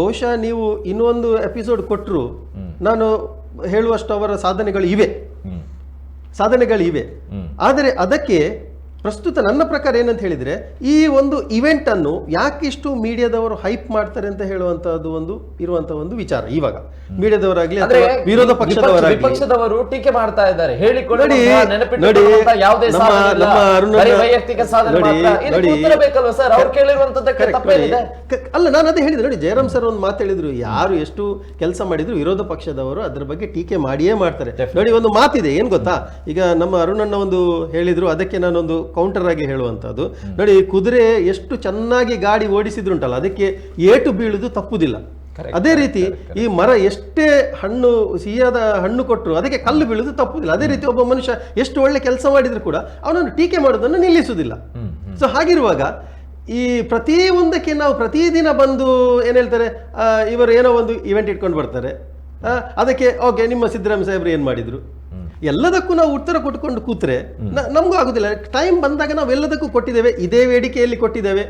ಬಹುಶಃ ನೀವು ಇನ್ನೊಂದು ಎಪಿಸೋಡ್ ಕೊಟ್ಟರು ನಾನು ಹೇಳುವಷ್ಟು ಅವರ ಸಾಧನೆಗಳಿವೆ. ಆದರೆ ಅದಕ್ಕೆ ಪ್ರಸ್ತುತ ನನ್ನ ಪ್ರಕಾರ ಏನಂತ ಹೇಳಿದ್ರೆ, ಈ ಒಂದು ಇವೆಂಟ್ ಅನ್ನು ಯಾಕಿಷ್ಟು ಮೀಡಿಯಾದವರು ಹೈಪ್ ಮಾಡ್ತಾರೆ ಅಂತ ಹೇಳುವಂತಹದ್ದು ಇರುವಂತ ಒಂದು ವಿಚಾರ. ಇವಾಗ ಮೀಡಿಯಾದವರಾಗ್ಲಿ ಅಥವಾ ವಿರೋಧ ಪಕ್ಷದವರು ಟೀಕೆ ಮಾಡ್ತಾ ಇದ್ದಾರೆ. ಅಲ್ಲ, ನಾನು ಅದೇ ಹೇಳಿದ್ರೆ ನೋಡಿ, ಜಯರಾಮ್ ಸರ್ ಒಂದು ಮಾತು ಹೇಳಿದ್ರು, ಯಾರು ಎಷ್ಟು ಕೆಲಸ ಮಾಡಿದ್ರು ವಿರೋಧ ಪಕ್ಷದವರು ಅದ್ರ ಬಗ್ಗೆ ಟೀಕೆ ಮಾಡಿಯೇ ಮಾಡ್ತಾರೆ. ನೋಡಿ, ಒಂದು ಮಾತಿದೆ, ಏನ್ ಗೊತ್ತಾ, ಈಗ ನಮ್ಮ ಅರುಣಣ್ಣ ಒಂದು ಹೇಳಿದ್ರು, ಅದಕ್ಕೆ ನಾನೊಂದು ಕೌಂಟರ್ ಆಗಿ ಹೇಳುವಂತದ್ದು ನೋಡಿ, ಕುದುರೆ ಎಷ್ಟು ಚೆನ್ನಾಗಿ ಗಾಡಿ ಓಡಿಸಿದ್ರುಂಟಲ್ಲ, ಅದಕ್ಕೆ ಏಟು ಬೀಳುದು ತಪ್ಪುದಿಲ್ಲ. ಅದೇ ರೀತಿ ಈ ಮರ ಎಷ್ಟೇ ಸಿಹಿಯಾದ ಹಣ್ಣು ಕೊಟ್ಟರು ಅದಕ್ಕೆ ಕಲ್ಲು ಬೀಳುದು ತಪ್ಪುದಿಲ್ಲ. ಅದೇ ರೀತಿ ಒಬ್ಬ ಮನುಷ್ಯ ಎಷ್ಟು ಒಳ್ಳೆ ಕೆಲಸ ಮಾಡಿದ್ರು ಕೂಡ ಅವನನ್ನು ಟೀಕೆ ಮಾಡೋದನ್ನು ನಿಲ್ಲಿಸುವುದಿಲ್ಲ. ಸೊ ಹಾಗಿರುವಾಗ ಈ ಪ್ರತಿಯೊಂದಕ್ಕೆ ನಾವು ಪ್ರತಿದಿನ ಬಂದು ಏನ್ ಹೇಳ್ತಾರೆ, ಇವರು ಏನೋ ಒಂದು ಇವೆಂಟ್ ಇಟ್ಕೊಂಡು ಬರ್ತಾರೆ, ಅದಕ್ಕೆ ಓಕೆ ನಿಮ್ಮ ಸಿದ್ದರಾಮಯ್ಯ ಸಾಹೇಬ್ರು ಏನ್ ಮಾಡಿದ್ರು, ಎಲ್ಲದಕ್ಕೂ ನಾವು ಉತ್ತರ ಕೊಟ್ಕೊಂಡು ಕೂತ್ರೆ ನಮಗೂ ಆಗುದಿಲ್ಲ. ಟೈಮ್ ಬಂದಾಗ ನಾವು ಎಲ್ಲದಕ್ಕೂ ಕೊಟ್ಟಿದ್ದೇವೆ, ಇದೇ ವೇದಿಕೆಯಲ್ಲಿ ಕೊಟ್ಟಿದ್ದೇವೆ.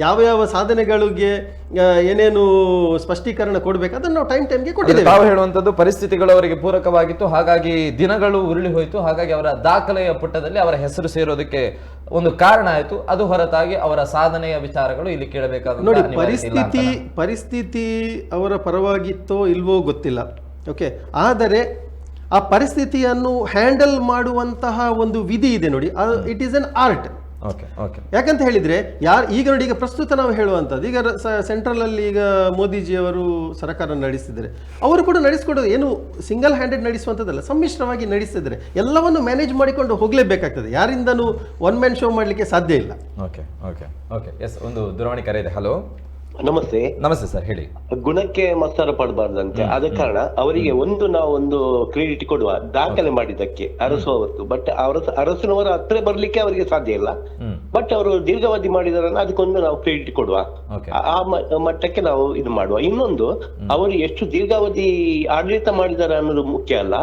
ಯಾವ ಸಾಧನೆಗಳಿಗೆ ಏನೇನು ಸ್ಪಷ್ಟೀಕರಣ ಕೊಡ್ಬೇಕು ಅದನ್ನು ನಾವು ಟೈಮ್ಗೆ ಕೊಟ್ಟಿದ್ದೇವೆ. ತಾವು ಹೇಳುವಂತದ್ದು ಪರಿಸ್ಥಿತಿಗಳು ಅವರಿಗೆ ಪೂರಕವಾಗಿತ್ತು, ಹಾಗಾಗಿ ದಿನಗಳು ಉರುಳಿ ಹೋಯಿತು, ಹಾಗಾಗಿ ಅವರ ದಾಖಲೆಯ ಪುಟದಲ್ಲಿ ಅವರ ಹೆಸರು ಸೇರೋದಕ್ಕೆ ಒಂದು ಕಾರಣ ಆಯಿತು. ಅದು ಹೊರತಾಗಿ ಅವರ ಸಾಧನೆಯ ವಿಚಾರಗಳು ಇಲ್ಲಿ ಕೇಳಬೇಕಾದ ನೋಡಿ, ಪರಿಸ್ಥಿತಿ ಅವರ ಪರವಾಗಿತ್ತೋ ಇಲ್ವೋ ಗೊತ್ತಿಲ್ಲ, ಓಕೆ. ಆದರೆ ಆ ಪರಿಸ್ಥಿತಿಯನ್ನು ಹ್ಯಾಂಡಲ್ ಮಾಡುವಂತಹ ಒಂದು ವಿಧಿ ಇದೆ ನೋಡಿ, ಇಟ್ ಈಸ್ ಅನ್ ಆರ್ಟ್. ಯಾಕಂತ ಹೇಳಿದ್ರೆ ಈಗ ನೋಡಿ, ಈಗ ಪ್ರಸ್ತುತ ನಾವು ಹೇಳುವಂಥದ್ದು, ಈಗ ಸೆಂಟ್ರಲ್ ಅಲ್ಲಿ ಈಗ ಮೋದಿಜಿಯವರು ಸರ್ಕಾರ ನಡೆಸ್ತಿದ್ದಾರೆ, ಅವರು ಕೂಡ ನಡೆಸಿಕೊಡೋದು ಏನು ಸಿಂಗಲ್ ಹ್ಯಾಂಡೆಡ್ ನಡೆಸುವಂಥದ್ದಲ್ಲ, ಸಮ್ಮಿಶ್ರವಾಗಿ ನಡೆಸ್ತಿದ್ದಾರೆ. ಎಲ್ಲವನ್ನು ಮ್ಯಾನೇಜ್ ಮಾಡಿಕೊಂಡು ಹೋಗ್ಲೇಬೇಕಾಗ್ತದೆ, ಯಾರಿಂದನೂ ಒನ್ ಮ್ಯಾನ್ ಶೋ ಮಾಡ್ಲಿಕ್ಕೆ ಸಾಧ್ಯ ಇಲ್ಲ. ಒಂದು ದೂರವಾಣಿ ಕರೆ ಇದೆ. ಹಲೋ, ನಮಸ್ತೆ. ನಮಸ್ತೆ ಸರ್, ಹೇಳಿ. ಗುಣಕ್ಕೆ ಮತ್ಸರ ಪಡಬಾರ್ದಂತೆ, ಆದ ಕಾರಣ ಅವರಿಗೆ ಒಂದು ಕ್ರೆಡಿಟ್ ಕೊಡುವ, ದಾಖಲೆ ಮಾಡಿದ್ದಕ್ಕೆ ಅರಸು ಅವತ್ತು. ಬಟ್ ಅರಸನವರ ಹತ್ರ ಬರ್ಲಿಕ್ಕೆ ಅವರಿಗೆ ಸಾಧ್ಯ ಇಲ್ಲ, ಬಟ್ ಅವರು ದೀರ್ಘಾವಧಿ ಮಾಡಿದಾರನ್ನ ಅದಕ್ಕೊಂದು ನಾವು ಕ್ರೆಡಿಟ್ ಕೊಡುವ, ಆ ಮಟ್ಟಕ್ಕೆ ನಾವು ಇದು ಮಾಡುವ. ಇನ್ನೊಂದು, ಅವರು ಎಷ್ಟು ದೀರ್ಘಾವಧಿ ಆಡಳಿತ ಮಾಡಿದ್ದಾರೆ ಅನ್ನೋದು ಮುಖ್ಯ ಅಲ್ಲ,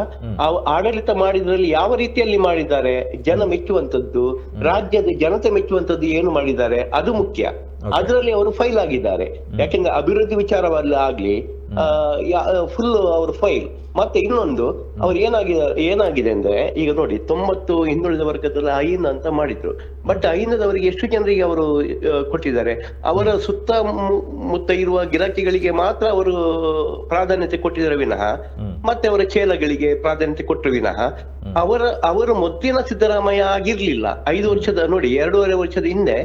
ಆಡಳಿತ ಮಾಡಿದ್ರಲ್ಲಿ ಯಾವ ರೀತಿಯಲ್ಲಿ ಮಾಡಿದ್ದಾರೆ, ಜನ ಮೆಚ್ಚುವಂತದ್ದು, ರಾಜ್ಯದ ಜನತೆ ಮೆಚ್ಚುವಂತದ್ದು ಏನು ಮಾಡಿದ್ದಾರೆ ಅದು ಮುಖ್ಯ. ಅದರಲ್ಲಿ ಅವರು ಫೈಲ್ ಆಗಿದ್ದಾರೆ. ಯಾಕೆಂದ್ರೆ ಅಭಿವೃದ್ಧಿ ವಿಚಾರವಲ್ಲ ಆಗ್ಲಿ, ಫುಲ್ ಅವರು ಫೈಲ್. ಮತ್ತೆ ಇನ್ನೊಂದು, ಅವ್ರು ಏನಾಗಿದೆ ಅಂದ್ರೆ, ಈಗ ನೋಡಿ 90 ಹಿಂದುಳಿದ ವರ್ಗದಲ್ಲಿ ಐನ್ ಅಂತ ಮಾಡಿದ್ರು, ಬಟ್ ಐನದವರಿಗೆ ಎಷ್ಟು ಜನರಿಗೆ ಅವರು ಕೊಟ್ಟಿದ್ದಾರೆ? ಅವರ ಸುತ್ತಮುತ್ತ ಇರುವ ಗಿರಾಕಿಗಳಿಗೆ ಮಾತ್ರ ಅವರು ಪ್ರಾಧಾನ್ಯತೆ ಕೊಟ್ಟಿದ್ದಾರೆ ವಿನಃ, ಮತ್ತೆ ಅವರ ಚೇಲಗಳಿಗೆ ಪ್ರಾಧಾನ್ಯತೆ ಕೊಟ್ಟರು ವಿನಃ ಅವರ ಮೊದಲಿನ ಸಿದ್ದರಾಮಯ್ಯ ಆಗಿರ್ಲಿಲ್ಲ. 5 ವರ್ಷದ ನೋಡಿ, 2.5 ವರ್ಷದ ಹಿಂದೆ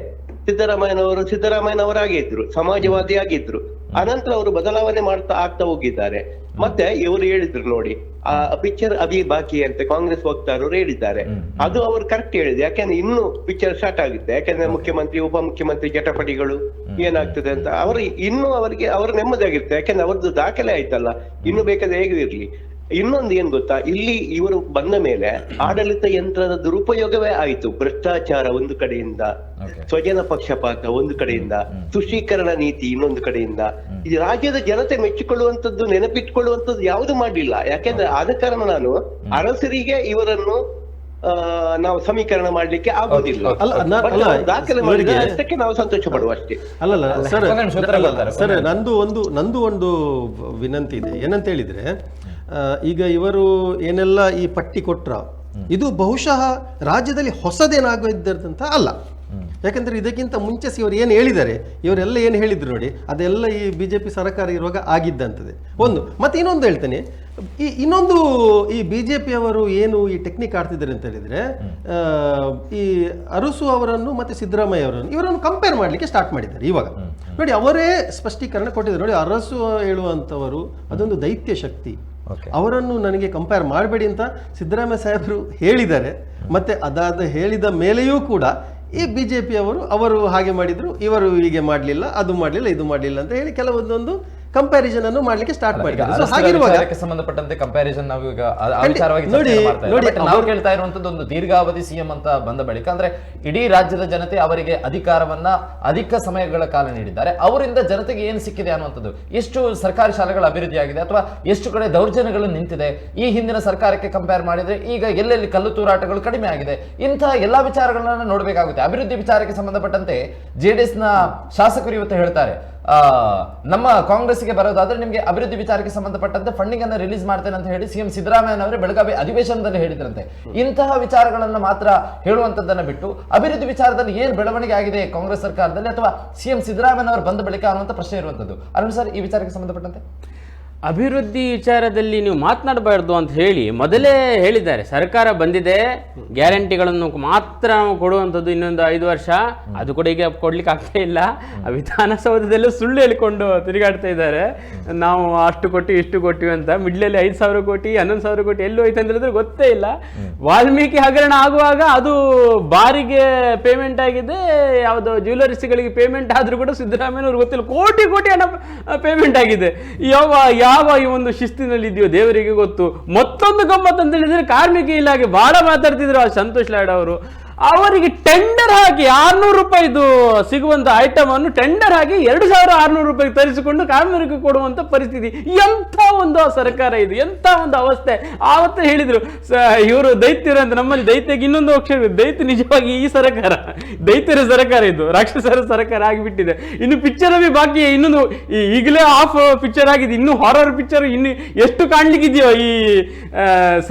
ಸಿದ್ದರಾಮಯ್ಯನವರಾಗೇ ಇದ್ರು, ಸಮಾಜವಾದಿ ಆಗಿದ್ರು. ಅನಂತರ ಅವರು ಬದಲಾವಣೆ ಆಗ್ತಾ ಹೋಗಿದ್ದಾರೆ. ಮತ್ತೆ ಇವರು ಹೇಳಿದ್ರು ನೋಡಿ, ಆ ಪಿಕ್ಚರ್ ಅಭಿ ಬಾಕಿ ಅಂತ ಕಾಂಗ್ರೆಸ್ ವಕ್ತಾರರು ಹೇಳಿದ್ದಾರೆ. ಅದು ಅವರು ಕರೆಕ್ಟ್ ಹೇಳಿದ್ರು, ಯಾಕಂದ್ರೆ ಇನ್ನು ಪಿಕ್ಚರ್ ಸ್ಟಾರ್ಟ್ ಆಗುತ್ತೆ. ಯಾಕಂದ್ರೆ ಮುಖ್ಯಮಂತ್ರಿ ಉಪಮುಖ್ಯಮಂತ್ರಿ ಜಟಪಟಿಗಳು ಏನಾಗ್ತದೆ ಅಂತ ಅವರು ನೆಮ್ಮದಿ ಆಗಿರುತ್ತೆ. ಯಾಕಂದ್ರೆ ಅವ್ರದ್ದು ದಾಖಲೆ ಆಯ್ತಲ್ಲ, ಇನ್ನು ಬೇಕಾದ್ರೆ ಹೇಗೂ ಇರ್ಲಿ. ಇನ್ನೊಂದು ಏನ್ ಗೊತ್ತಾ, ಇಲ್ಲಿ ಇವರು ಬಂದ ಮೇಲೆ ಆಡಳಿತ ಯಂತ್ರದ ದುರುಪಯೋಗವೇ ಆಯ್ತು. ಭ್ರಷ್ಟಾಚಾರ ಒಂದು ಕಡೆಯಿಂದ, ಸ್ವಜನ ಪಕ್ಷಪಾತ ಒಂದು ಕಡೆಯಿಂದ, ತುಷ್ಟೀಕರಣ ನೀತಿ ಇನ್ನೊಂದು ಕಡೆಯಿಂದ. ಈ ರಾಜ್ಯದ ಜನತೆ ಮೆಚ್ಚಿಕೊಳ್ಳುವಂತದ್ದು, ನೆನಪಿಟ್ಕೊಳ್ಳುವಂತದ್ದು ಯಾವುದು ಮಾಡಲಿಲ್ಲ. ಯಾಕೆಂದ್ರೆ ಆದ ಕಾರಣ ನಾನು ಅರಸರಿಗೆ ಇವರನ್ನು ನಾವು ಸಮೀಕರಣ ಮಾಡ್ಲಿಕ್ಕೆ ಆಗೋದಿಲ್ಲ. ದಾಖಲೆ ಮಾಡಿದ್ರೆ ಅಷ್ಟಕ್ಕೆ ನಾವು ಸಂತೋಷ ಪಡುವ ಅಷ್ಟೇ. ಸರ್, ನಂದು ಒಂದು ವಿನಂತಿ ಇದೆ. ಏನಂತ ಹೇಳಿದ್ರೆ, ಈಗ ಇವರು ಏನೆಲ್ಲ ಈ ಪಟ್ಟಿ ಕೊಟ್ರ, ಇದು ಬಹುಶಃ ರಾಜ್ಯದಲ್ಲಿ ಹೊಸದೇನಾಗಿದ್ದಂತ ಅಲ್ಲ. ಯಾಕಂದ್ರೆ ಇದಕ್ಕಿಂತ ಮುಂಚೆ ಇವರು ಏನು ಹೇಳಿದ್ದಾರೆ, ಇವರೆಲ್ಲ ಏನು ಹೇಳಿದ್ರು ನೋಡಿ, ಅದೆಲ್ಲ ಈ ಬಿಜೆಪಿ ಸರ್ಕಾರ ಇರುವಾಗ ಆಗಿದ್ದಂಥದ್ದು ಒಂದು. ಮತ್ತೆ ಇನ್ನೊಂದು ಹೇಳ್ತೇನೆ, ಈ ಬಿಜೆಪಿ ಅವರು ಏನು ಈ ಟೆಕ್ನಿಕ್ ಆಡ್ತಿದ್ದಾರೆ ಅಂತ ಹೇಳಿದ್ರೆ, ಈ ಅರಸು ಅವರನ್ನು ಮತ್ತೆ ಸಿದ್ದರಾಮಯ್ಯ ಅವರನ್ನು ಇವರನ್ನು ಕಂಪೇರ್ ಮಾಡ್ಲಿಕ್ಕೆ ಸ್ಟಾರ್ಟ್ ಮಾಡಿದ್ದಾರೆ ಇವಾಗ ನೋಡಿ. ಅವರೇ ಸ್ಪಷ್ಟೀಕರಣ ಕೊಟ್ಟಿದ್ದಾರೆ ನೋಡಿ, ಅರಸು ಹೇಳುವಂಥವರು ಅದೊಂದು ದೈತ್ಯ ಶಕ್ತಿ, ಅವರನ್ನು ನನಗೆ ಕಂಪೇರ್ ಮಾಡಬೇಡಿ ಅಂತ ಸಿದ್ದರಾಮಯ್ಯ ಸಾಹೇಬರು ಹೇಳಿದ್ದಾರೆ. ಮತ್ತೆ ಅದಾದ ಹೇಳಿದ ಮೇಲೆಯೂ ಕೂಡ ಈ ಬಿಜೆಪಿ ಅವರು ಹಾಗೆ ಮಾಡಿದ್ರು, ಇವರು ಹೀಗೆ ಮಾಡಲಿಲ್ಲ, ಅದು ಮಾಡಲಿಲ್ಲ, ಇದು ಮಾಡಲಿಲ್ಲ ಅಂತ ಹೇಳಿ ಕೆಲವೊಂದೊಂದು ಕಂಪ್ಯಾರಿಸನ್ ಅನ್ನು ಮಾಡ್ಲಿಕ್ಕೆ ಸ್ಟಾರ್ಟ್ ಮಾಡಿದ್ದಾರೆ. ಹಾಗಿರುವಾಗ ಸಂಬಂಧಪಟ್ಟಂತೆ ಕಂಪ್ಯಾರಿಸನ್ ನಾವು ಈಗ ನಾವು ಕೇಳ್ತಾ ಇರುವಂತದ್ದು ಒಂದು ದೀರ್ಘಾವಧಿ ಸಿಎಂ ಅಂತ ಬಂದ ಬಳಿಕ, ಅಂದ್ರೆ ಇಡೀ ರಾಜ್ಯದ ಜನತೆ ಅವರಿಗೆ ಅಧಿಕಾರವನ್ನ ಅಧಿಕ ಸಮಯಗಳ ಕಾಲ ನೀಡಿದ್ದಾರೆ, ಅವರಿಂದ ಜನತೆಗೆ ಏನು ಸಿಕ್ಕಿದೆ ಅನ್ನುವಂಥದ್ದು, ಎಷ್ಟು ಸರ್ಕಾರಿ ಶಾಲೆಗಳ ಅಭಿವೃದ್ಧಿ ಆಗಿದೆ ಅಥವಾ ಎಷ್ಟು ಕಡೆ ದೌರ್ಜನ್ಯಗಳು ನಿಂತಿದೆ, ಈ ಹಿಂದಿನ ಸರ್ಕಾರಕ್ಕೆ ಕಂಪೇರ್ ಮಾಡಿದ್ರೆ ಈಗ ಎಲ್ಲೆಲ್ಲಿ ಕಲ್ಲು ತೂರಾಟಗಳು ಕಡಿಮೆ ಆಗಿದೆ, ಇಂತಹ ಎಲ್ಲಾ ವಿಚಾರಗಳನ್ನ ನೋಡಬೇಕಾಗುತ್ತೆ. ಅಭಿವೃದ್ಧಿ ವಿಚಾರಕ್ಕೆ ಸಂಬಂಧಪಟ್ಟಂತೆ JDS ನ ಶಾಸಕರು ಇವತ್ತು ಹೇಳ್ತಾರೆ, ನಮ್ಮ ಕಾಂಗ್ರೆಸ್ಗೆ ಬರೋದಾದ್ರೆ ನಿಮಗೆ ಅಭಿವೃದ್ಧಿ ವಿಚಾರಕ್ಕೆ ಸಂಬಂಧಪಟ್ಟಂತೆ ಫಂಡಿಂಗ್ ಅನ್ನು ರಿಲೀಸ್ ಮಾಡ್ತೇನೆ ಅಂತ ಹೇಳಿ ಸಿಎಂ ಸಿದ್ದರಾಮಯ್ಯ ಅವರೇ ಬೆಳಗಾವಿ ಅಧಿವೇಶನದಲ್ಲಿ ಹೇಳಿದ್ರಂತೆ. ಇಂತಹ ವಿಚಾರಗಳನ್ನ ಮಾತ್ರ ಹೇಳುವಂತದ್ದನ್ನ ಬಿಟ್ಟು ಅಭಿವೃದ್ಧಿ ವಿಚಾರದಲ್ಲಿ ಏನ್ ಬೆಳವಣಿಗೆ ಆಗಿದೆ ಕಾಂಗ್ರೆಸ್ ಸರ್ಕಾರದಲ್ಲಿ ಅಥವಾ ಸಿಎಂ ಸಿದ್ದರಾಮಯ್ಯ ಅವರು ಬಂದ ಬಳಿಕ ಅನ್ನುವಂಥ ಪ್ರಶ್ನೆ ಇರುವಂತದ್ದು. ಅರುಣ್ ಸರ್, ಈ ವಿಚಾರಕ್ಕೆ ಸಂಬಂಧಪಟ್ಟಂತೆ ಅಭಿವೃದ್ಧಿ ವಿಚಾರದಲ್ಲಿ ನೀವು ಮಾತನಾಡಬಾರ್ದು ಅಂತ ಹೇಳಿ ಮೊದಲೇ ಹೇಳಿದ್ದಾರೆ. ಸರ್ಕಾರ ಬಂದಿದೆ, ಗ್ಯಾರಂಟಿಗಳನ್ನು ಮಾತ್ರ ನಾವು ಕೊಡುವಂಥದ್ದು ಇನ್ನೊಂದು 5 ವರ್ಷ, ಅದು ಕೂಡ ಈಗ ಕೊಡ್ಲಿಕ್ಕೆ ಆಗ್ತಾ ಇಲ್ಲ. ವಿಧಾನಸೌಧದಲ್ಲೂ ಸುಳ್ಳು ಹೇಳಿಕೊಂಡು ತಿರುಗಾಡ್ತಾ ಇದ್ದಾರೆ. ನಾವು ಅಷ್ಟು ಕೊಟ್ಟು ಇಷ್ಟು ಕೊಟ್ಟಿವಿ ಅಂತ. ಮಿಡ್ಲಲ್ಲಿ 5,000 ಕೋಟಿ 11,000 ಕೋಟಿ ಎಲ್ಲೂ ಹೋಯ್ತು ಅಂತ ಹೇಳಿದ್ರೆ ಗೊತ್ತೇ ಇಲ್ಲ. ವಾಲ್ಮೀಕಿ ಹಗರಣ ಆಗುವಾಗ ಅದು ಬಾರಿಗೆ ಪೇಮೆಂಟ್ ಆಗಿದೆ, ಯಾವುದೋ ಜ್ಯುವೆಲರಿಸ್ಗಳಿಗೆ ಪೇಮೆಂಟ್ ಆದ್ರೂ ಕೂಡ ಸಿದ್ದರಾಮಯ್ಯನವ್ರು ಗೊತ್ತಿಲ್ಲ, ಕೋಟಿ ಕೋಟಿ ಹಣ ಪೇಮೆಂಟ್ ಆಗಿದೆ. ಯಾವ ಈ ಒಂದು ಶಿಸ್ತಿನಲ್ಲಿ ಇದೆಯೋ ದೇವರಿಗೆ ಗೊತ್ತು. ಮತ್ತೊಂದು ಗಮ್ಮತ್ ಅಂತ ಹೇಳಿದ್ರೆ ಕಾರ್ಮಿಕ ಇಲಾಖೆ ಬಹಳ ಮಾತಾಡ್ತಿದ್ರು ಸಂತೋಷ್ ಲಾಡ್ ಅವರು. ಅವರಿಗೆ ಟೆಂಡರ್ ಹಾಕಿ 600 ರೂಪಾಯಿದು ಸಿಗುವಂತ ಐಟಮ್ ಅನ್ನು ಟೆಂಡರ್ ಹಾಕಿ 2,600 ರೂಪಾಯಿಗೆ ತರಿಸಿಕೊಂಡು ಕಾರ್ಮಿಕರಿಗೆ ಕೊಡುವಂತ ಪರಿಸ್ಥಿತಿ. ಎಂಥ ಒಂದು ಸರ್ಕಾರ ಇದು, ಎಂಥ ಒಂದು ಅವಸ್ಥೆ. ಆವತ್ತು ಹೇಳಿದ್ರು ಇವರು ದೈತ್ಯರು ಅಂತ. ನಮ್ಮಲ್ಲಿ ದೈತ್ಯಕ್ಕೆ ಇನ್ನೊಂದು ಅಕ್ಷರ, ದೈತ್ಯ ನಿಜವಾಗಿ ಈ ಸರ್ಕಾರ ದೈತ್ಯರ ಸರ್ಕಾರ, ಇದು ರಾಕ್ಷಸರ ಸರ್ಕಾರ ಆಗಿಬಿಟ್ಟಿದೆ. ಇನ್ನು ಪಿಕ್ಚರ್ ಬಾಕಿ, ಇನ್ನೊಂದು ಈಗಲೇ ಹಾಫ್ ಪಿಕ್ಚರ್ ಆಗಿದೆ, ಇನ್ನು ಹಾರರ್ ಪಿಕ್ಚರ್ ಇನ್ನು ಎಷ್ಟು ಕಾಣ್ಲಿಕ್ಕಿದೆಯೋ ಈ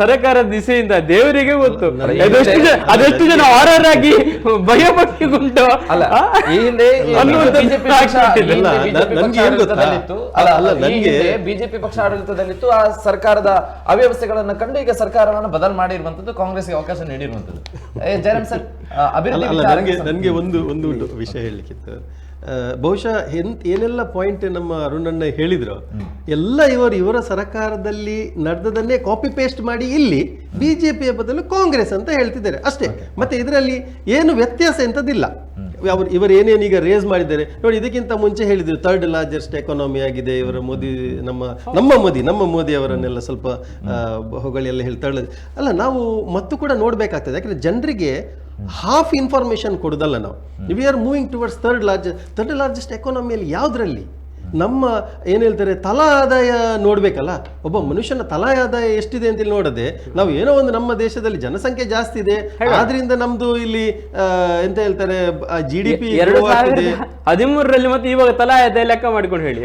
ಸರ್ಕಾರದ ದಿಸೆಯಿಂದ ದೇವರಿಗೆ ಗೊತ್ತು. ಅದೆಷ್ಟು ಜನ ಹಾರರ್ ಆಗಿ ಭಯಪಟ್ಟುಕೊಂಡು ಈ ಹಿಂದೆ ಬಿಜೆಪಿ ಪಕ್ಷ ಆಡಳಿತದಲ್ಲಿತ್ತು. ಆ ಸರ್ಕಾರದ ಅವ್ಯವಸ್ಥೆಗಳನ್ನ ಕಂಡು ಈಗ ಸರ್ಕಾರವನ್ನು ಬದಲು ಮಾಡಿರುವಂತದ್ದು, ಕಾಂಗ್ರೆಸ್ಗೆ ಅವಕಾಶ ನೀಡಿರುವಂತದ್ದು. ಜಯರಾಮ್ ಸರ್, ಅಭಿವೃದ್ಧಿ ನನಗೆ ಒಂದು ವಿಷಯ ಹೇಳಲಿಕ್ಕಿತ್ತು. ಬಹುಶಃ ಏನೆಲ್ಲ ಪಾಯಿಂಟ್ ನಮ್ಮ ಅರುಣಣ್ಣ ಹೇಳಿದ್ರು ಎಲ್ಲ ಇವರ ಸರ್ಕಾರದಲ್ಲಿ ನಡೆದದನ್ನೇ ಕಾಪಿ ಪೇಸ್ಟ್ ಮಾಡಿ ಇಲ್ಲಿ ಬಿಜೆಪಿಯ ಬದಲು ಕಾಂಗ್ರೆಸ್ ಅಂತ ಹೇಳ್ತಿದ್ದಾರೆ ಅಷ್ಟೇ. ಮತ್ತೆ ಇದರಲ್ಲಿ ಏನು ವ್ಯತ್ಯಾಸ ಎಂತದಿಲ್ಲ. ಇವರು ಏನೇನೀಗ ರೇಸ್ ಮಾಡಿದ್ದಾರೆ ನೋಡಿ. ಇದಕ್ಕಿಂತ ಮುಂಚೆ ಹೇಳಿದ್ರು 3rd ಲಾರ್ಜೆಸ್ಟ್ ಎಕಾನಮಿ ಆಗಿದೆ ಇವರ ಮೋದಿ, ನಮ್ಮ ಮೋದಿ ಅವರನ್ನೆಲ್ಲ ಸ್ವಲ್ಪ ಹೊಗಳಿ ಎಲ್ಲ ಹೇಳ್ತಾಳೆ ಅಲ್ಲ. ನಾವು ಮತ್ತು ಕೂಡ ನೋಡ್ಬೇಕಾಗ್ತದೆ, ಯಾಕಂದ್ರೆ ಜನರಿಗೆ ಹಾಫ್ ಇನ್ಫಾರ್ಮೇಶನ್ ಕೊಡೋದಲ್ಲ ನಾವು. We are moving towards 3rd largest ಎಕಾನಮಿಯಲ್ಲಿ ಯಾವುದರಲ್ಲಿ ನಮ್ಮ ಏನು ಹೇಳ್ತಾರೆ ತಲಾ ಆದಾಯ ನೋಡ್ಬೇಕಲ್ಲ. ಒಬ್ಬ ಮನುಷ್ಯನ ತಲಾ ಆದಾಯ ಎಷ್ಟಿದೆ ಅಂತೇಳಿ ನೋಡದೆ ನಾವು ಏನೋ ಒಂದು ನಮ್ಮ ದೇಶದಲ್ಲಿ ಜನಸಂಖ್ಯೆ ಜಾಸ್ತಿ ಇದೆ ಆದ್ರಿಂದ ನಮ್ದು ಇಲ್ಲಿ ಎಂತ ಹೇಳ್ತಾರೆ GDP 2013ರಲ್ಲಿ ಮತ್ತೆ ಇವಾಗ ತಲಾ ಆದಾಯ ಲೆಕ್ಕ ಮಾಡ್ಕೊಂಡು ಹೇಳಿ,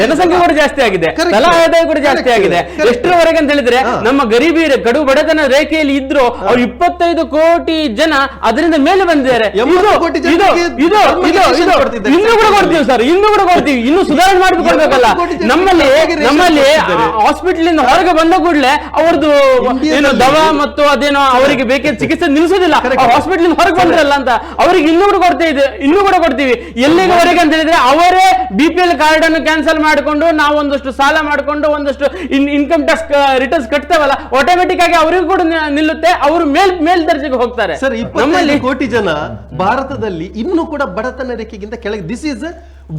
ಜನಸಂಖ್ಯೆ ಕೂಡ ಜಾಸ್ತಿ ಆಗಿದೆ, ತಲಾ ಆದಾಯ ಕೂಡ ಜಾಸ್ತಿ ಆಗಿದೆ. ಎಷ್ಟರವರೆಗೆ ಅಂತ ಹೇಳಿದ್ರೆ ನಮ್ಮ ಗರೀಬಿ ಕಡು ಬಡತನ ರೇಖೆಯಲ್ಲಿ ಇದ್ರು ಅವ್ರು 25 ಕೋಟಿ ಜನ ಅದರಿಂದ ಮೇಲೆ ಬಂದಿದ್ದಾರೆ. ಇನ್ನೂ ಕೂಡ ಕೊಡ್ತೀವಿ ಸರ್, ಇನ್ನೂ ಕೂಡ ಕೊಡ್ತೀವಿ, ಇನ್ನು ಸುಧಾರಣೆ ಮಾಡಿಕೊಡ್ಬೇಕಲ್ಲ. ನಮ್ಮಲ್ಲಿ ಹಾಸ್ಪಿಟಲ್ ಇಂದ ಹೊರಗೆ ಬಂದ ಕೂಡಲೇ ಅವ್ರದ್ದು ಏನು ದವಾ ಮತ್ತು ಅದೇನೋ ಅವರಿಗೆ ಬೇಕಾದ ಚಿಕಿತ್ಸೆ ನಿಲ್ಲಿಸೋದಿಲ್ಲ. ಹಾಸ್ಪಿಟಲ್ ಇಂದ ಹೊರಗೆ ಬಂದ್ರಲ್ಲ ಅಂತ ಅವರಿಗೆ ಇನ್ನೂ ಕೂಡ ಕೊಡ್ತೀವಿ. ಎಲ್ಲಿವರೆಗೆ ಅಂತ ಹೇಳಿದ್ರೆ ಅವರೇ BPL ಕಾರ್ಡ್ ಅನ್ನು ಕ್ಯಾನ್ಸಲ್ ಮಾಡಿಕೊಂಡು ನಾವು ಒಂದಷ್ಟು ಸಾಲ ಮಾಡಿಕೊಂಡು ಒಂದಷ್ಟು ಇನ್ಕಮ್ ಟ್ಯಾಕ್ಸ್ ರಿಟರ್ನ್ಸ್ ಕಟ್ತೇವಲ್ಲ, ಆಟೋಮೆಟಿಕ್ ಆಗಿ ಅವರಿಗೂ ಕೂಡ ನಿಲ್ಲುತ್ತೆ, ಅವರು ಮೇಲ್ ದರ್ಜೆಗೆ ಹೋಗ್ತಾರೆ. ಸರ್, 25 ಕೋಟಿ ಜನ ಭಾರತದಲ್ಲಿ ಇನ್ನೂ ಕೂಡ ಬಡತನ ರೇಖೆಗಿಂತ ಕೆಳಗೆ. This is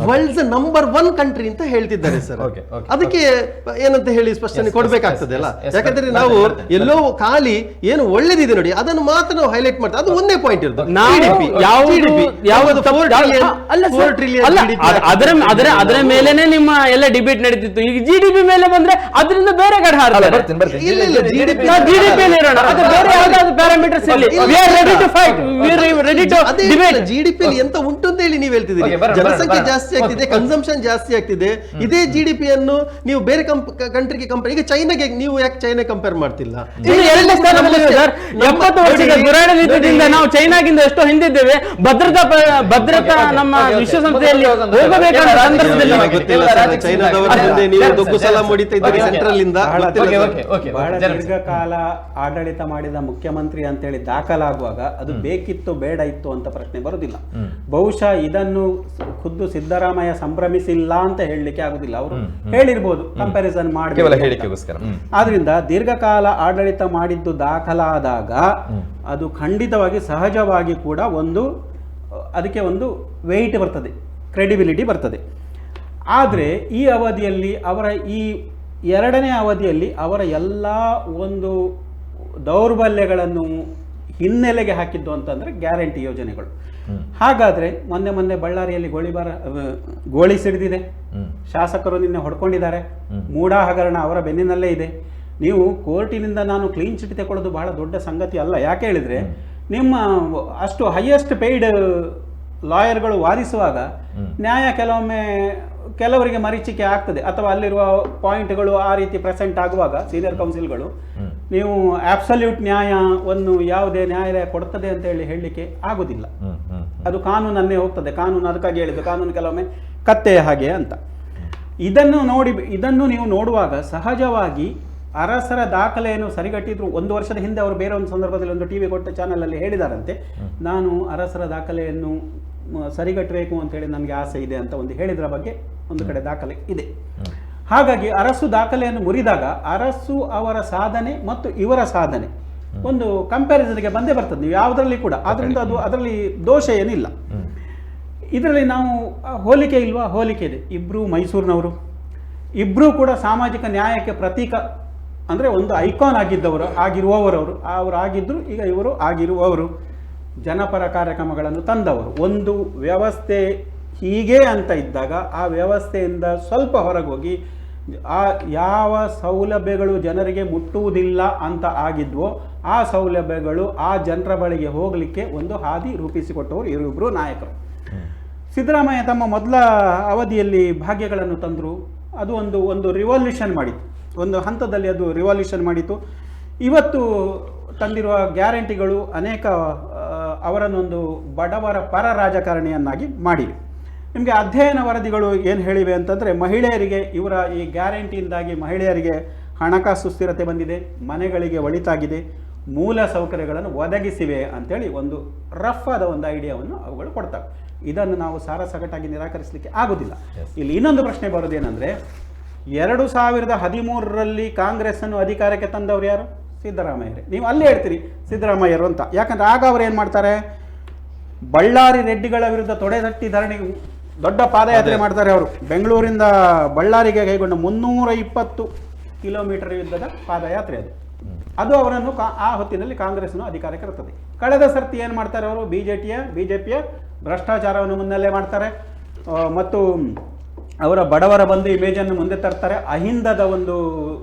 world's number 1 country ಅಂತ ಹೇಳ್ತಿದ್ದಾರೆ ಸರ್. ಅದಕ್ಕೆ ಏನಂತ ಹೇಳಿ ಸ್ಪಷ್ಟನೆ ಕೊಡ್ಬೇಕಾಗ್ತದೆ ಅಲ್ಲ. ಯಾಕಂದ್ರೆ ನಾವು ಎಲ್ಲೋ ಖಾಲಿ ಏನು ಒಳ್ಳೇದಿದೆ ನೋಡಿ ಅದನ್ನು ಮಾತ್ರ ನಾವು ಹೈಲೈಟ್ ಮಾಡ್ತಾ, ಅದು ಒಂದೇ ಪಾಯಿಂಟ್ ಇರ್ತದೆ. ಅದರ ಮೇಲೆನೆ ನಿಮ್ಮ ಎಲ್ಲ ಡಿಬೇಟ್ ನಡೀತಿತ್ತು. ಈಗ GDP ಮೇಲೆ ಬಂದ್ರೆ ಅದರಿಂದ ಬೇರೆ ಕಡೆ ಹಾಡ್ತಾರೆ. ಪ್ಯಾರಾಮೀಟರ್ಸ್ GDP ಎಂತ ಉಂಟು ಅಂತ ಹೇಳಿ ನೀವು ಹೇಳ್ತಿದ್ದೀರಿ. ಜನಸಂಖ್ಯೆ ಜಾಸ್ತಿ ಆಗ್ತಿದೆ, ಕನ್ಸಂಪ್ಷನ್ ಜಾಸ್ತಿ ಆಗ್ತಿದೆ. ಇದೇ GDP ಅನ್ನು ನೀವು ಬೇರೆ ಕಂಟ್ರಿಗೆ ಕಂಪೇರ್, ಈಗ ಚೈನಾಗೆ ನೀವು ಯಾಕೆ ಚೈನಾ ಕಂಪೇರ್ ಮಾಡ್ತಿಲ್ಲ? 70 ವರ್ಷದ ದುರಾಡಳಿತದಿಂದ ನಾವು ಚೈನಾಗಿಂದ ಎಷ್ಟೋ ಹಿಂದಿದ್ದೇವೆ. ಭದ್ರತಾ ನಮ್ಮ ವಿಶ್ವಸಂಸ್ಥೆಯಲ್ಲಿ ಹೋಗಬೇಕಾದ ಸಂದರ್ಭದಲ್ಲಿ ಚೈನಾದವರ ನೀವು ದೊಡ್ಡ ಸಲ ಮುಡಿತಾ ಇದ್ದೀರಿ ಸೆಂಟ್ರಲ್ ಇಂದ. ಬಹಳ ದೀರ್ಘಕಾಲ ಆಡಳಿತ ಮಾಡಿದ ಮುಖ್ಯಮಂತ್ರಿ ಅಂತೇಳಿ ದಾಖಲಾಗುವಾಗ ಅದು ಬೇಕಿತ್ತು ಬೇಡ ಇತ್ತು ಅಂತ ಪ್ರಶ್ನೆ ಬರುವುದಿಲ್ಲ. ಬಹುಶಃ ಇದನ್ನು ಖುದ್ದು ಸಿದ್ದರಾಮಯ್ಯ ಸಂಭ್ರಮಿಸಿಲ್ಲ ಅಂತ ಹೇಳಲಿಕ್ಕೆ ಆಗುದಿಲ್ಲ. ಅವರು ಹೇಳಿರ್ಬೋದು ಕಂಪ್ಯಾರಿಸನ್ ಮಾಡಿ, ಆದ್ರಿಂದ ದೀರ್ಘಕಾಲ ಆಡಳಿತ ಮಾಡಿದ್ದು ದಾಖಲಾದಾಗ ಅದು ಖಂಡಿತವಾಗಿ ಸಹಜವಾಗಿ ಕೂಡ ಅದಕ್ಕೆ ಒಂದು ವೆಯ್ಟ್ ಬರ್ತದೆ, ಕ್ರೆಡಿಬಿಲಿಟಿ ಬರ್ತದೆ. ಆದರೆ ಈ ಅವಧಿಯಲ್ಲಿ ಈ 2ನೇ ಅವಧಿಯಲ್ಲಿ ಅವರ ಎಲ್ಲ ಒಂದು ದೌರ್ಬಲ್ಯಗಳನ್ನು ಹಿನ್ನೆಲೆಗೆ ಹಾಕಿದ್ದು ಅಂತಂದ್ರೆ ಗ್ಯಾರಂಟಿ ಯೋಜನೆಗಳು. ಹಾಗಾದ್ರೆ ಮೊನ್ನೆ ಬಳ್ಳಾರಿಯಲ್ಲಿ ಗೋಳಿ ಸಿಡಿದಿದೆ, ಶಾಸಕರು ನಿನ್ನೆ ಹೊಡ್ಕೊಂಡಿದ್ದಾರೆ, ಮೂಡಾ ಹಗರಣ ಅವರ ಬೆನ್ನಿನಲ್ಲೇ ಇದೆ. ನೀವು ಕೋರ್ಟಿನಿಂದ ನಾನು ಕ್ಲೀನ್ ಚಿಟ್ ತಗೊಳ್ಳೋದು ಬಹಳ ದೊಡ್ಡ ಸಂಗತಿ ಅಲ್ಲ. ಯಾಕೆ ಹೇಳಿದ್ರೆ ನಿಮ್ಮ ಅಷ್ಟು ಹೈಯೆಸ್ಟ್ ಪೇಯ್ಡ್ ಲಾಯರ್ಗಳು ವಾದಿಸುವಾಗ ನ್ಯಾಯ ಕೆಲವರಿಗೆ ಮರೀಚಿಕೆ ಆಗ್ತದೆ, ಅಥವಾ ಅಲ್ಲಿರುವ ಪಾಯಿಂಟ್ಗಳು ಆ ರೀತಿ ಪ್ರೆಸೆಂಟ್ ಆಗುವಾಗ ಸೀನಿಯರ್ ಕೌನ್ಸಿಲ್ಗಳು ನೀವು ಆಬ್ಸಲ್ಯೂಟ್ ನ್ಯಾಯವನ್ನು ಯಾವುದೇ ನ್ಯಾಯಾಲಯ ಕೊಡ್ತದೆ ಅಂತ ಹೇಳಲಿಕ್ಕೆ ಆಗುದಿಲ್ಲ. ಅದು ಕಾನೂನನ್ನೇ ಹೋಗ್ತದೆ. ಕಾನೂನು ಅದಕ್ಕಾಗಿ ಹೇಳಿದ್ದು, ಕಾನೂನು ಕೆಲವೊಮ್ಮೆ ಕತ್ತೆಯ ಹಾಗೆ ಅಂತ. ಇದನ್ನು ನೀವು ನೋಡುವಾಗ ಸಹಜವಾಗಿ ಅರಸರ ದಾಖಲೆಯನ್ನು ಸರಿಗಟ್ಟಿದ್ರು. 1 ವರ್ಷದ ಹಿಂದೆ ಅವರು ಬೇರೆ ಒಂದು ಸಂದರ್ಭದಲ್ಲಿ ಒಂದು ಟಿವಿ ಕೊಟ್ಟ ಚಾನಲಲ್ಲಿ ಹೇಳಿದಾರಂತೆ, ನಾನು ಅರಸರ ದಾಖಲೆಯನ್ನು ಸರಿಗಟ್ಟಬೇಕು ಅಂತೇಳಿ ನನಗೆ ಆಸೆ ಇದೆ ಅಂತ ಒಂದು ಹೇಳಿದ್ರ ಬಗ್ಗೆ ಒಂದು ಕಡೆ ದಾಖಲೆ ಇದೆ. ಹಾಗಾಗಿ ಅರಸು ದಾಖಲೆಯನ್ನು ಮುರಿದಾಗ ಅರಸು ಅವರ ಸಾಧನೆ ಮತ್ತು ಇವರ ಸಾಧನೆ ಒಂದು ಕಂಪ್ಯಾರಿಸನ್ಗೆ ಬಂದೇ ಬರ್ತದೆ, ನೀವು ಯಾವುದರಲ್ಲಿ ಕೂಡ. ಆದ್ರಿಂದ ಅದರಲ್ಲಿ ದೋಷ ಏನಿಲ್ಲ. ಇದರಲ್ಲಿ ನಾವು ಹೋಲಿಕೆ ಇಲ್ವಾ? ಹೋಲಿಕೆ ಇದೆ. ಇಬ್ಬರು ಮೈಸೂರಿನವರು, ಇಬ್ಬರೂ ಕೂಡ ಸಾಮಾಜಿಕ ನ್ಯಾಯಕ್ಕೆ ಪ್ರತೀಕ, ಅಂದರೆ ಒಂದು ಐಕಾನ್ ಆಗಿರುವವರು ಅವರು ಆಗಿದ್ರು, ಈಗ ಇವರು ಆಗಿರುವವರು, ಜನಪರ ಕಾರ್ಯಕ್ರಮಗಳನ್ನು ತಂದವರು. ಒಂದು ವ್ಯವಸ್ಥೆ ಹೀಗೆ ಅಂತ ಇದ್ದಾಗ ಆ ವ್ಯವಸ್ಥೆಯಿಂದ ಸ್ವಲ್ಪ ಹೊರಗೋಗಿ ಯಾವ ಸೌಲಭ್ಯಗಳು ಜನರಿಗೆ ಮುಟ್ಟುವುದಿಲ್ಲ ಅಂತ ಆಗಿದ್ವೋ ಆ ಸೌಲಭ್ಯಗಳು ಆ ಜನರ ಬಳಿಗೆ ಹೋಗಲಿಕ್ಕೆ ಒಂದು ಹಾದಿ ರೂಪಿಸಿಕೊಟ್ಟವರು ಇವರಿಬ್ಬರು ನಾಯಕರು. ಸಿದ್ದರಾಮಯ್ಯ ತಮ್ಮ ಮೊದಲ ಅವಧಿಯಲ್ಲಿ ಭಾಗ್ಯಗಳನ್ನು ತಂದರು. ಅದು ಒಂದು ರಿವಲ್ಯೂಷನ್ ಮಾಡಿತು, ಒಂದು ಹಂತದಲ್ಲಿ ಅದು ರಿವಲ್ಯೂಷನ್ ಮಾಡಿತು. ಇವತ್ತು ತಂದಿರುವ ಗ್ಯಾರಂಟಿಗಳು ಅನೇಕ ಅವರನ್ನೊಂದು ಬಡವರ ಪರ ರಾಜಕಾರಣಿಯನ್ನಾಗಿ ಮಾಡಿವೆ. ನಿಮಗೆ ಅಧ್ಯಯನ ವರದಿಗಳು ಏನು ಹೇಳಿವೆ ಅಂತಂದರೆ, ಮಹಿಳೆಯರಿಗೆ ಇವರ ಈ ಗ್ಯಾರಂಟಿಯಿಂದಾಗಿ ಮಹಿಳೆಯರಿಗೆ ಹಣಕಾಸು ಸ್ಥಿರತೆ ಬಂದಿದೆ, ಮನೆಗಳಿಗೆ ಒಳಿತಾಗಿದೆ, ಮೂಲ ಸೌಕರ್ಯಗಳನ್ನು ಒದಗಿಸಿವೆ ಅಂತೇಳಿ ಒಂದು ರಫ್ ಆದ ಒಂದು ಐಡಿಯಾವನ್ನು ಅವುಗಳು ಕೊಡ್ತವೆ. ಇದನ್ನು ನಾವು ಸಾರಸಗಟಾಗಿ ನಿರಾಕರಿಸಲಿಕ್ಕೆ ಆಗೋದಿಲ್ಲ. ಇಲ್ಲಿ ಇನ್ನೊಂದು ಪ್ರಶ್ನೆ ಬರೋದೇನೆಂದರೆ, 2013ರಲ್ಲಿ ಕಾಂಗ್ರೆಸ್ಸನ್ನು ಅಧಿಕಾರಕ್ಕೆ ತಂದವರು ಯಾರು? ಸಿದ್ದರಾಮಯ್ಯರೇ. ನೀವು ಅಲ್ಲಿ ಹೇಳ್ತೀರಿ ಸಿದ್ದರಾಮಯ್ಯರು ಅಂತ, ಯಾಕಂದ್ರೆ ಆಗ ಅವರು ಏನು ಮಾಡ್ತಾರೆ, ಬಳ್ಳಾರಿ ರೆಡ್ಡಿಗಳ ವಿರುದ್ಧ ತೊಡೆತಟ್ಟಿ ಧರಣಿ ದೊಡ್ಡ ಪಾದಯಾತ್ರೆ ಮಾಡ್ತಾರೆ. ಅವರು ಬೆಂಗಳೂರಿಂದ ಬಳ್ಳಾರಿಗೆ ಕೈಗೊಂಡ 320 ಕಿಲೋಮೀಟರ್ ಯುದ್ಧದ ಪಾದಯಾತ್ರೆ ಅದು ಅವರನ್ನು ಆ ಹೊತ್ತಿನಲ್ಲಿ ಕಾಂಗ್ರೆಸ್ನು ಅಧಿಕಾರಕ್ಕೆ ಇರುತ್ತದೆ. ಕಳೆದ ಸರ್ತಿ ಏನು ಮಾಡ್ತಾರೆ ಅವರು, ಬಿಜೆಪಿಯ ಭ್ರಷ್ಟಾಚಾರವನ್ನು ಮುನ್ನೆಲೆ ಮಾಡ್ತಾರೆ ಮತ್ತು ಅವರ ಬಡವರ ಬಂದು ಇಮೇಜನ್ನು ಮುಂದೆ ತರ್ತಾರೆ. ಅಹಿಂದದ ಒಂದು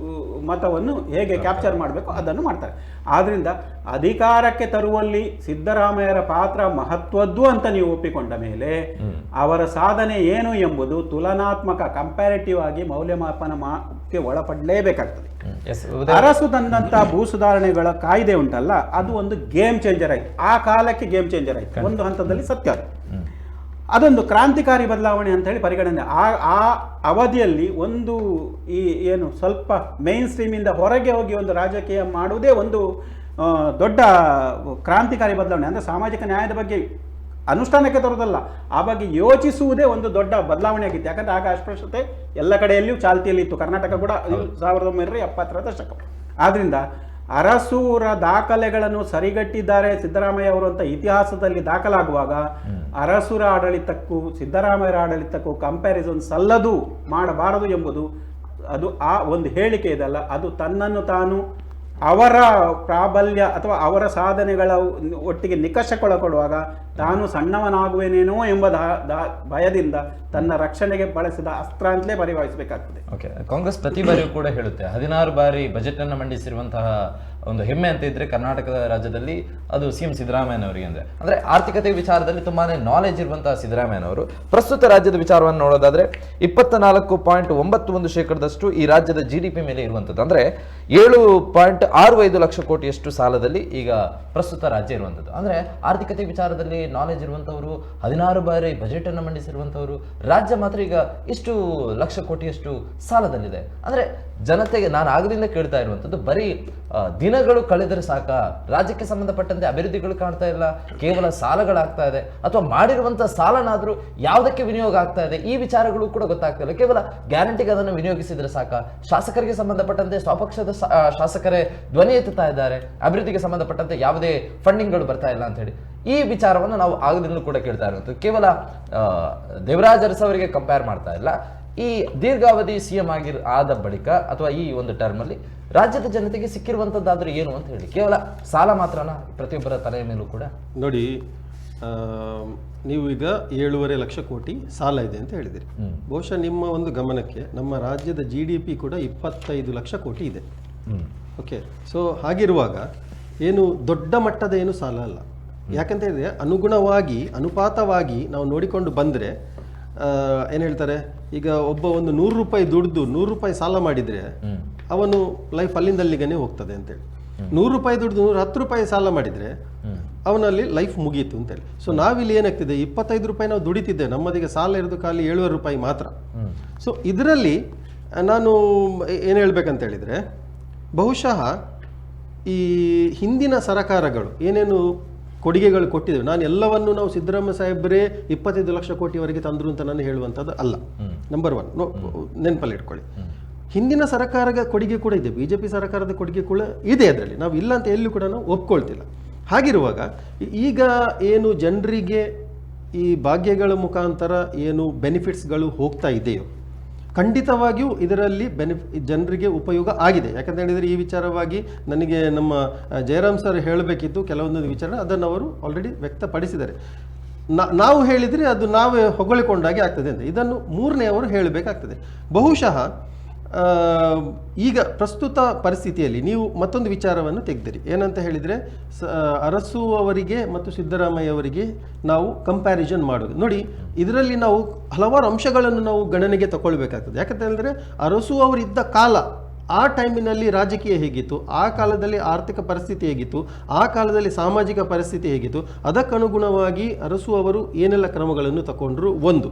ಮತವನ್ನು ಹೇಗೆ ಕ್ಯಾಪ್ಚರ್ ಮಾಡಬೇಕು ಅದನ್ನು ಮಾಡ್ತಾರೆ. ಆದ್ದರಿಂದ ಅಧಿಕಾರಕ್ಕೆ ತರುವಲ್ಲಿ ಸಿದ್ದರಾಮಯ್ಯರ ಪಾತ್ರ ಮಹತ್ವದ್ದು ಅಂತ ನೀವು ಒಪ್ಪಿಕೊಂಡ ಮೇಲೆ ಅವರ ಸಾಧನೆ ಏನು ಎಂಬುದು ತುಲನಾತ್ಮಕ ಕಂಪ್ಯಾರಿಟಿವ್ ಆಗಿ ಮೌಲ್ಯಮಾಪನಕ್ಕೆ ಒಳಪಡಲೇಬೇಕಾಗ್ತದೆ. ಅರಸು ತಂದಂತ ಭೂ ಸುಧಾರಣೆಗಳ ಕಾಯ್ದೆ ಉಂಟಲ್ಲ, ಅದು ಒಂದು ಗೇಮ್ ಚೇಂಜರ್ ಆಯ್ತು. ಆ ಕಾಲಕ್ಕೆ ಗೇಮ್ ಚೇಂಜರ್ ಆಯ್ತು, ಒಂದು ಹಂತದಲ್ಲಿ ಸತ್ಯ ಅದೊಂದು ಕ್ರಾಂತಿಕಾರಿ ಬದಲಾವಣೆ ಅಂತ ಹೇಳಿ ಪರಿಗಣನೆ. ಆ ಅವಧಿಯಲ್ಲಿ ಒಂದು ಏನು ಸ್ವಲ್ಪ ಮೇನ್ ಸ್ಟ್ರೀಮಿಂದ ಹೊರಗೆ ಹೋಗಿ ಒಂದು ರಾಜಕೀಯ ಮಾಡುವುದೇ ಒಂದು ದೊಡ್ಡ ಕ್ರಾಂತಿಕಾರಿ ಬದಲಾವಣೆ. ಅಂದರೆ ಸಾಮಾಜಿಕ ನ್ಯಾಯದ ಬಗ್ಗೆ ಅನುಷ್ಠಾನಕ್ಕೆ ತರೋದಲ್ಲ, ಆ ಬಗ್ಗೆ ಯೋಚಿಸುವುದೇ ಒಂದು ದೊಡ್ಡ ಬದಲಾವಣೆ ಆಗಿತ್ತು. ಯಾಕಂದರೆ ಆಗ ಅಸ್ಪೃಶ್ಯತೆ ಎಲ್ಲ ಕಡೆಯಲ್ಲಿಯೂ ಚಾಲ್ತಿಯಲ್ಲಿ ಇತ್ತು, ಕರ್ನಾಟಕ ಕೂಡ 1970ರ ದಶಕ. ಆದ್ದರಿಂದ ಅರಸೂರ ದಾಖಲೆಗಳನ್ನು ಸರಿಗಟ್ಟಿದ್ದಾರೆ ಸಿದ್ದರಾಮಯ್ಯ ಅವರು ಅಂತ ಇತಿಹಾಸದಲ್ಲಿ ದಾಖಲಾಗುವಾಗ ಅರಸುರ ಆಡಳಿತಕ್ಕೂ ಸಿದ್ದರಾಮಯ್ಯರ ಆಡಳಿತಕ್ಕೂ ಕಂಪ್ಯಾರಿಸನ್ ಸಲ್ಲದು, ಮಾಡಬಾರದು ಎಂಬುದು ಅದು ಆ ಒಂದು ಹೇಳಿಕೆ ಇದಲ್ಲ. ಅದು ತನ್ನನ್ನು ತಾನು ಅವರ ಪ್ರಾಬಲ್ಯ ಅಥವಾ ಅವರ ಸಾಧನೆಗಳ ಒಟ್ಟಿಗೆ ನಿಕಷಕ್ಕೊಳಕೊಡುವಾಗ ತಾನು ಸಣ್ಣವನಾಗುವೇನೇನೋ ಎಂಬ ಭಯದಿಂದ ತನ್ನ ರಕ್ಷಣೆಗೆ ಬಳಸಿದ ಅಸ್ತ್ರ ಅಂತಲೇ ಪರಿಭಾವಿಸಬೇಕಾಗ್ತದೆ. ಓಕೆ, ಕಾಂಗ್ರೆಸ್ ಪ್ರತಿ ಬಾರಿಯೂ ಕೂಡ ಹೇಳುತ್ತೆ 16 ಬಾರಿ ಬಜೆಟ್ ಅನ್ನು ಮಂಡಿಸಿರುವಂತಹ ಒಂದು ಹೆಮ್ಮೆ ಅಂತ ಇದ್ರೆ ಕರ್ನಾಟಕದ ರಾಜ್ಯದಲ್ಲಿ ಅದು ಸಿಎಂ ಸಿದ್ದರಾಮಯ್ಯನವರಿಗೆ ಅಂದ್ರೆ ಆರ್ಥಿಕತೆ ವಿಚಾರದಲ್ಲಿ ತುಂಬಾನೇ ನಾಲೆಜ್ ಇರುವಂತಹ ಸಿದ್ದರಾಮಯ್ಯನವರು ಪ್ರಸ್ತುತ ರಾಜ್ಯದ ವಿಚಾರವನ್ನು ನೋಡೋದಾದ್ರೆ 24.91% ಈ ರಾಜ್ಯದ GDP ಮೇಲೆ ಇರುವಂತದ್ದು. ಅಂದ್ರೆ 7.65 ಲಕ್ಷ ಕೋಟಿಯಷ್ಟು ಸಾಲದಲ್ಲಿ ಈಗ ಪ್ರಸ್ತುತ ರಾಜ್ಯ ಇರುವಂತದ್ದು. ಅಂದ್ರೆ ಆರ್ಥಿಕತೆ ವಿಚಾರದಲ್ಲಿ ನಾಲೆಜ್ ಇರುವಂತವರು, 16 ಬಾರಿ ಬಜೆಟ್ ಅನ್ನು ಮಂಡಿಸಿರುವಂತವರು, ರಾಜ್ಯ ಮಾತ್ರ ಈಗ ಇಷ್ಟು ಲಕ್ಷ ಕೋಟಿಯಷ್ಟು ಸಾಲದಲ್ಲಿದೆ. ಅಂದ್ರೆ ಜನತೆಗೆ ನಾನು ಆಗದಿಂದ ಕೇಳ್ತಾ ಇರುವಂತದ್ದು, ಬರೀ ದಿನಗಳು ಕಳೆದರೆ ಸಾಕ, ರಾಜ್ಯಕ್ಕೆ ಸಂಬಂಧಪಟ್ಟಂತೆ ಅಭಿವೃದ್ಧಿಗಳು ಕಾಣ್ತಾ ಇಲ್ಲ, ಕೇವಲ ಸಾಲಗಳಾಗ್ತಾ ಇದೆ, ಅಥವಾ ಮಾಡಿರುವಂತಹ ಸಾಲನಾದ್ರೂ ಯಾವುದಕ್ಕೆ ವಿನಿಯೋಗ ಆಗ್ತಾ ಇದೆ ಈ ವಿಚಾರಗಳು ಕೂಡ ಗೊತ್ತಾಗ್ತಾ ಇಲ್ಲ. ಕೇವಲ ಗ್ಯಾರಂಟಿಗೆ ಅದನ್ನು ವಿನಿಯೋಗಿಸಿದ್ರೆ ಸಾಕ, ಶಾಸಕರಿಗೆ ಸಂಬಂಧಪಟ್ಟಂತೆ ಸ್ವಪಕ್ಷದ ಶಾಸಕರೇ ಧ್ವನಿ ಎತ್ತುತ್ತಾ ಇದ್ದಾರೆ, ಅಭಿವೃದ್ಧಿಗೆ ಸಂಬಂಧಪಟ್ಟಂತೆ ಯಾವುದೇ ಫಂಡಿಂಗ್ಗಳು ಬರ್ತಾ ಇಲ್ಲ ಅಂತ ಹೇಳಿ ಈ ವಿಚಾರವನ್ನು ನಾವು ಆಗದಿಂದಲೂ ಕೂಡ ಕೇಳ್ತಾ ಇರುವಂಥದ್ದು. ಕೇವಲ ದೇವರಾಜ ಅರಸು ಅವರಿಗೆ ಕಂಪೇರ್ ಮಾಡ್ತಾ ಇಲ್ಲ, ಈ ದೀರ್ಘಾವಧಿ ಸಿಎಂ ಆದ ಬಳಿಕ ಅಥವಾ ಈ ಒಂದು ಟರ್ಮ್ ಅಲ್ಲಿ ರಾಜ್ಯದ ಜನತೆಗೆ ಸಿಕ್ಕಿರುವಂತದ್ದಾದ್ರೂ ಏನು ಅಂತ ಹೇಳಿ. ಕೇವಲ ಸಾಲ ಮಾತ್ರನಾ ಪ್ರತಿಯೊಬ್ಬರ ತಲೆಯ ಮೇಲೂ ಕೂಡ? ನೋಡಿ, ನೀವು ಈಗ 7.5 ಲಕ್ಷ ಕೋಟಿ ಸಾಲ ಇದೆ ಅಂತ ಹೇಳಿದಿರಿ. ಬಹುಶಃ ನಿಮ್ಮ ಒಂದು ಗಮನಕ್ಕೆ ನಮ್ಮ ರಾಜ್ಯದ GDP ಕೂಡ 25 ಲಕ್ಷ ಕೋಟಿ ಇದೆ. ಓಕೆ, ಸೊ ಹಾಗಿರುವಾಗ ಏನು ದೊಡ್ಡ ಮಟ್ಟದ ಏನು ಸಾಲ ಅಲ್ಲ. ಯಾಕಂತ ಹೇಳಿದ್ರೆ ಅನುಪಾತವಾಗಿ ನಾವು ನೋಡಿಕೊಂಡು ಬಂದರೆ ಏನು ಹೇಳ್ತಾರೆ, ಈಗ ಒಬ್ಬ ಒಂದು 100 ರೂಪಾಯಿ ದುಡ್ದು 100 ರೂಪಾಯಿ ಸಾಲ ಮಾಡಿದರೆ ಅವನು ಲೈಫ್ ಅಲ್ಲಿಂದಲ್ಲಿಗನೇ ಹೋಗ್ತದೆ ಅಂತೇಳಿ. 100 ರೂಪಾಯಿ ದುಡ್ದು 110 ರೂಪಾಯಿ ಸಾಲ ಮಾಡಿದರೆ ಅವನಲ್ಲಿ ಲೈಫ್ ಮುಗೀತು ಅಂತೇಳಿ. ಸೊ ನಾವಿಲ್ಲಿ ಏನಾಗ್ತಿದೆ, 25 ರೂಪಾಯಿ ನಾವು ದುಡಿತಿದ್ದೇವೆ, ನಮ್ಮದೀಗ ಸಾಲ ಇರೋದು ಖಾಲಿ 7 ರೂಪಾಯಿ ಮಾತ್ರ. ಸೊ ಇದರಲ್ಲಿ ನಾನು ಏನು ಹೇಳ್ಬೇಕಂತ ಹೇಳಿದರೆ, ಬಹುಶಃ ಈ ಹಿಂದಿನ ಸರಕಾರಗಳು ಏನೇನು ಕೊಡುಗೆಗಳು ಕೊಟ್ಟಿದ್ದೇವೆ, ನಾನು ಎಲ್ಲವನ್ನು ನಾವು ಸಿದ್ದರಾಮಯ್ಯ ಸಾಹೇಬರೇ 25 ಲಕ್ಷ ಕೋಟಿವರೆಗೆ ತಂದರು ಅಂತ ನಾನು ಹೇಳುವಂಥದ್ದು ಅಲ್ಲ. ನಂಬರ್ 1 ನೆನಪಲ್ಲಿ ಇಟ್ಕೊಳ್ಳಿ. ಹಿಂದಿನ ಸರ್ಕಾರದ ಕೊಡುಗೆ ಕೂಡ ಇದೆ, BJP ಸರ್ಕಾರದ ಕೊಡುಗೆ ಕೂಡ ಇದೆ, ಅದರಲ್ಲಿ ನಾವು ಇಲ್ಲ ಅಂತ ಎಲ್ಲೂ ಕೂಡ ನಾವು ಒಪ್ಕೊಳ್ತಿಲ್ಲ. ಹಾಗಿರುವಾಗ ಈಗ ಏನು ಜನರಿಗೆ ಈ ಭಾಗ್ಯಗಳ ಮುಖಾಂತರ ಏನು ಬೆನಿಫಿಟ್ಸ್ಗಳು ಹೋಗ್ತಾ ಇದೆಯೋ, ಖಂಡಿತವಾಗಿಯೂ ಇದರಲ್ಲಿ ಜನರಿಗೆ ಉಪಯೋಗ ಆಗಿದೆ. ಯಾಕಂತ ಹೇಳಿದರೆ ಈ ವಿಚಾರವಾಗಿ ನನಗೆ ನಮ್ಮ ಜಯರಾಮ್ ಸರ್ ಹೇಳಬೇಕಿತ್ತು ಕೆಲವೊಂದು ವಿಚಾರ, ಅದನ್ನು ಅವರು ಆಲ್ರೆಡಿ ವ್ಯಕ್ತಪಡಿಸಿದ್ದಾರೆ. ನಾವು ಹೇಳಿದರೆ ಅದು ನಾವೇ ಹೊಗಳಿಕೊಂಡಾಗೆ ಆಗ್ತದೆ ಅಂತ, ಇದನ್ನು 3ನೇ ಅವರು ಹೇಳಬೇಕಾಗ್ತದೆ. ಬಹುಶಃ ಈಗ ಪ್ರಸ್ತುತ ಪರಿಸ್ಥಿತಿಯಲ್ಲಿ ನೀವು ಮತ್ತೊಂದು ವಿಚಾರವನ್ನು ತೆಗೆದಿರಿ. ಏನಂತ ಹೇಳಿದರೆ, ಅರಸು ಅವರಿಗೆ ಮತ್ತು ಸಿದ್ದರಾಮಯ್ಯ ಅವರಿಗೆ ನಾವು ಕಂಪ್ಯಾರಿಸನ್ ಮಾಡೋದು ನೋಡಿ, ಇದರಲ್ಲಿ ನಾವು ಹಲವಾರು ಅಂಶಗಳನ್ನು ನಾವು ಗಣನೆಗೆ ತಗೊಳ್ಬೇಕಾಗ್ತದೆ. ಯಾಕಂತ ಹೇಳಿದ್ರೆ ಅರಸು ಅವರಿದ್ದ ಕಾಲ, ಆ ಟೈಮಿನಲ್ಲಿ ರಾಜಕೀಯ ಹೇಗಿತ್ತು, ಆ ಕಾಲದಲ್ಲಿ ಆರ್ಥಿಕ ಪರಿಸ್ಥಿತಿ ಹೇಗಿತ್ತು, ಆ ಕಾಲದಲ್ಲಿ ಸಾಮಾಜಿಕ ಪರಿಸ್ಥಿತಿ ಹೇಗಿತ್ತು, ಅದಕ್ಕನುಗುಣವಾಗಿ ಅರಸು ಅವರು ಏನೆಲ್ಲ ಕ್ರಮಗಳನ್ನು ತಗೊಂಡ್ರು. ಒಂದು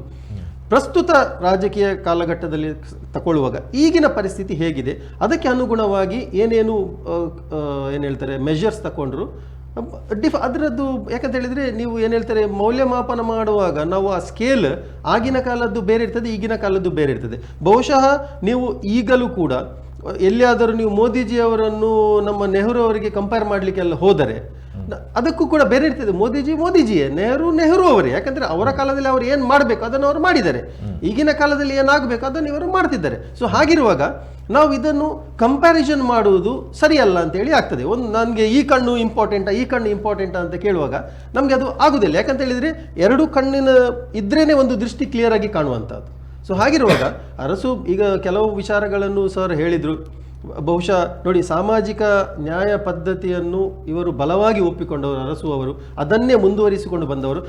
ಪ್ರಸ್ತುತ ರಾಜಕೀಯ ಕಾಲಘಟ್ಟದಲ್ಲಿ ತಗೊಳ್ಳುವಾಗ ಈಗಿನ ಪರಿಸ್ಥಿತಿ ಹೇಗಿದೆ, ಅದಕ್ಕೆ ಅನುಗುಣವಾಗಿ ಏನೇನು ಏನು ಹೇಳ್ತಾರೆ ಮೆಷರ್ಸ್ ತಗೊಂಡ್ರು ಅದರದ್ದು. ಯಾಕಂತ ಹೇಳಿದರೆ ನೀವು ಏನು ಹೇಳ್ತಾರೆ, ಮೌಲ್ಯಮಾಪನ ಮಾಡುವಾಗ ನಾವು ಆ ಸ್ಕೇಲ್ ಆಗಿನ ಕಾಲದ್ದು ಬೇರೆ ಇರ್ತದೆ, ಈಗಿನ ಕಾಲದ್ದು ಬೇರೆ ಇರ್ತದೆ. ಬಹುಶಃ ನೀವು ಈಗಲೂ ಕೂಡ ಎಲ್ಲಿಯಾದರೂ ನೀವು ಮೋದಿಜಿಯವರನ್ನು ನಮ್ಮ ನೆಹರು ಅವರಿಗೆ ಕಂಪೇರ್ ಮಾಡಲಿಕ್ಕೆಲ್ಲ ಹೋದರೆ ಅದಕ್ಕೂ ಕೂಡ ಬೇರೆ ಇರ್ತದೆ. ಮೋದಿಜಿಯೇ, ನೆಹರು ಅವರೇ. ಯಾಕಂದ್ರೆ ಅವರ ಕಾಲದಲ್ಲಿ ಅವರು ಏನು ಮಾಡಬೇಕು ಅದನ್ನು ಅವರು ಮಾಡಿದ್ದಾರೆ, ಈಗಿನ ಕಾಲದಲ್ಲಿ ಏನಾಗಬೇಕು ಅದನ್ನು ಇವರು ಮಾಡ್ತಿದ್ದಾರೆ. ಸೊ ಹಾಗಿರುವಾಗ ನಾವು ಇದನ್ನು ಕಂಪ್ಯಾರಿಸನ್ ಮಾಡುವುದು ಸರಿಯಲ್ಲ ಅಂತೇಳಿ ಆಗ್ತದೆ. ನನಗೆ ಈ ಕಣ್ಣು ಇಂಪಾರ್ಟೆಂಟಾ ಅಂತ ಕೇಳುವಾಗ ನಮಗೆ ಅದು ಆಗುದಿಲ್ಲ. ಯಾಕಂತ ಹೇಳಿದರೆ 2 ಕಣ್ಣಿನ ಇದ್ರೇನೆ ಒಂದು ದೃಷ್ಟಿ ಕ್ಲಿಯರ್ ಆಗಿ ಕಾಣುವಂಥದ್ದು. ಸೊ ಹಾಗಿರುವಾಗ ಅರಸು ಈಗ ಕೆಲವು ವಿಚಾರಗಳನ್ನು ಸರ್ ಹೇಳಿದರು. ಬಹುಶಃ ನೋಡಿ, ಸಾಮಾಜಿಕ ನ್ಯಾಯ ಪದ್ಧತಿಯನ್ನು ಇವರು ಬಲವಾಗಿ ಒಪ್ಪಿಕೊಂಡವರು ಅರಸು ಅವರು, ಅದನ್ನೇ ಮುಂದುವರಿಸಿಕೊಂಡು ಬಂದವರು.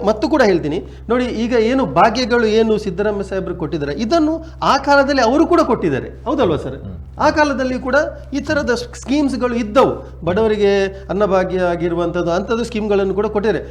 ಮತ್ತು ಕೂಡ ಹೇಳ್ತೀನಿ ನೋಡಿ, ಈಗ ಏನು ಭಾಗ್ಯಗಳು ಏನು ಸಿದ್ದರಾಮಯ್ಯ ಸಾಹೇಬರು ಕೊಟ್ಟಿದ್ದಾರೆ, ಇದನ್ನು ಆ ಕಾಲದಲ್ಲಿ ಅವರು ಕೂಡ ಕೊಟ್ಟಿದ್ದಾರೆ, ಹೌದಲ್ವಾ ಸರ್? ಆ ಕಾಲದಲ್ಲಿ ಕೂಡ ಈ ಥರದ ಸ್ಕೀಮ್ಸ್ಗಳು ಇದ್ದವು, ಬಡವರಿಗೆ ಅನ್ನಭಾಗ್ಯ ಆಗಿರುವಂಥದ್ದು ಅಂಥದ್ದು ಸ್ಕೀಮ್ಗಳನ್ನು ಕೂಡ ಕೊಟ್ಟಿದ್ದಾರೆ.